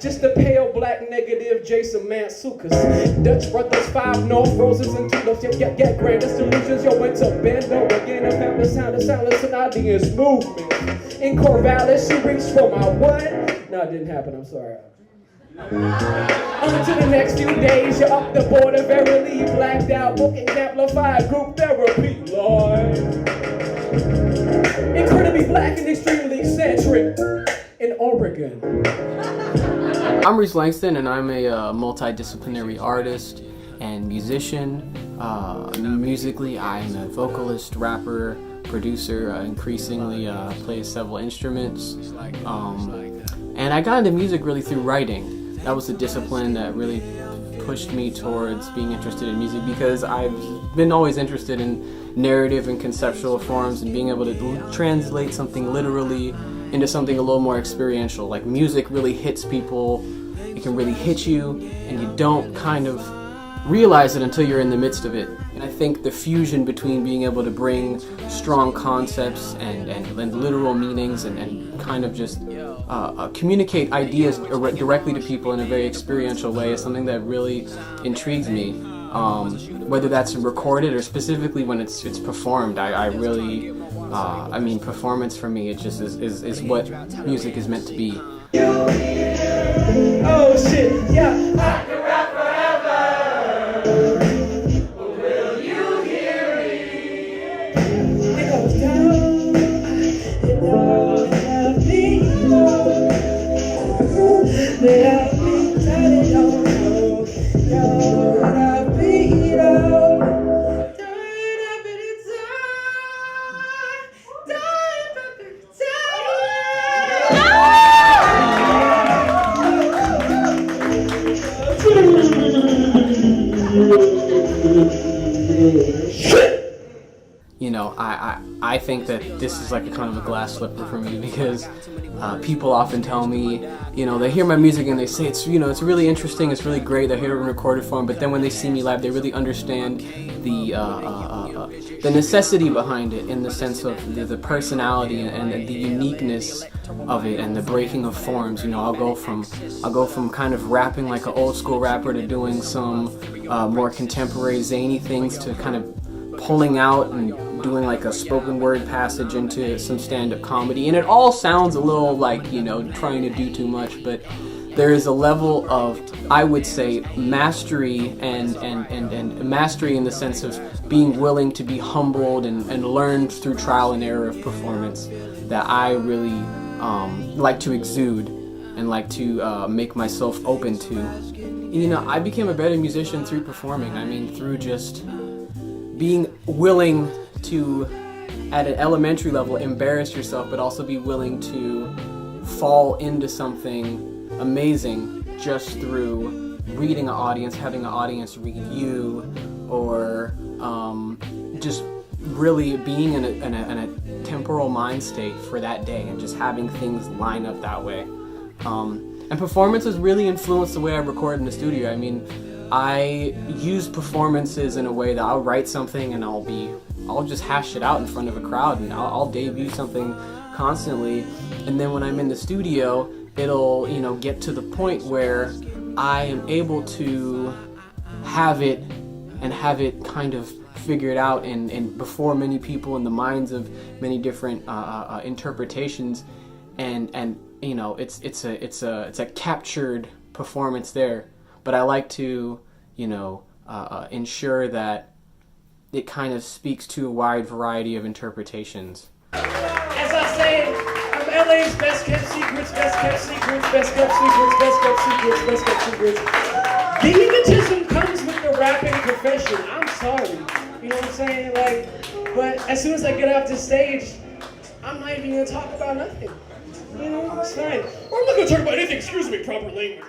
Just a pale black negative Jason Mantzoukas. Dutch brothers, 5 North Roses and tulips. Get grandest illusions. Yo, went to bend over again. I found the sound of silence and audience movement. In Corvallis, she reached for my what? No, it didn't happen. I'm sorry. On to the next few days, you're up the border, verily blacked out, booking amplified group therapy, Lord. Incredibly black and extremely eccentric in Oregon. I'm Rhys Langston, and I'm a multidisciplinary artist and musician. Musically, I'm a vocalist, rapper, producer, increasingly play several instruments. And I got into music really through writing. That was the discipline that really pushed me towards being interested in music, because I've been always interested in narrative and conceptual forms and being able to translate something literally into something a little more experiential. Like, music really hits people, it can really hit you, and you don't kind of realize it until you're in the midst of it. And I think the fusion between being able to bring strong concepts and literal meanings and kind of just communicate ideas directly to people in a very experiential way is something that really intrigues me. Whether that's recorded or specifically when it's performed, I really, I mean, performance for me, it just is what music is meant to be. Oh shit, yeah. I can rap forever. Will you hear me? It goes down. It don't have me. They have me, that it don't know. Don't have me, don't. Don't have any time. Don't have any You know, I think that this is like a kind of a glass slipper for me, because people often tell me, you know, they hear my music and they say it's, you know, it's really interesting, it's really great, they hear it in recorded form, but then when they see me live, they really understand the necessity behind it, in the sense of the personality and the uniqueness of it and the breaking of forms. You know, I'll go from kind of rapping like an old school rapper to doing some more contemporary zany things, to kind of pulling out and doing like a spoken word passage into some stand-up comedy, and it all sounds a little like, you know, trying to do too much, but there is a level of, I would say, mastery and mastery in the sense of being willing to be humbled and learned through trial and error of performance that I really like to exude and like to make myself open to. You know, I became a better musician through performing. I mean, through just being willing to, at an elementary level, embarrass yourself, but also be willing to fall into something amazing just through reading an audience, having an audience read you, or just really being in a temporal mind state for that day and just having things line up that way. And performance has really influenced the way I record in the studio. I mean, I use performances in a way that I'll write something and I'll just hash it out in front of a crowd, and I'll debut something constantly, and then when I'm in the studio, it'll, you know, get to the point where I am able to have it kind of figured out and before many people, in the minds of many different interpretations, and you know, it's a captured performance there. But I like to, you know, ensure that it kind of speaks to a wide variety of interpretations. As I say, I'm LA's best kept secrets, best kept secrets, best kept secrets, best kept secrets, best kept secrets. The egotism comes with the rapping profession. I'm sorry. You know what I'm saying? Like, but as soon as I get off the stage, I'm not even gonna talk about nothing. You know, it's fine. Or I'm not gonna talk about anything, excuse me, proper language.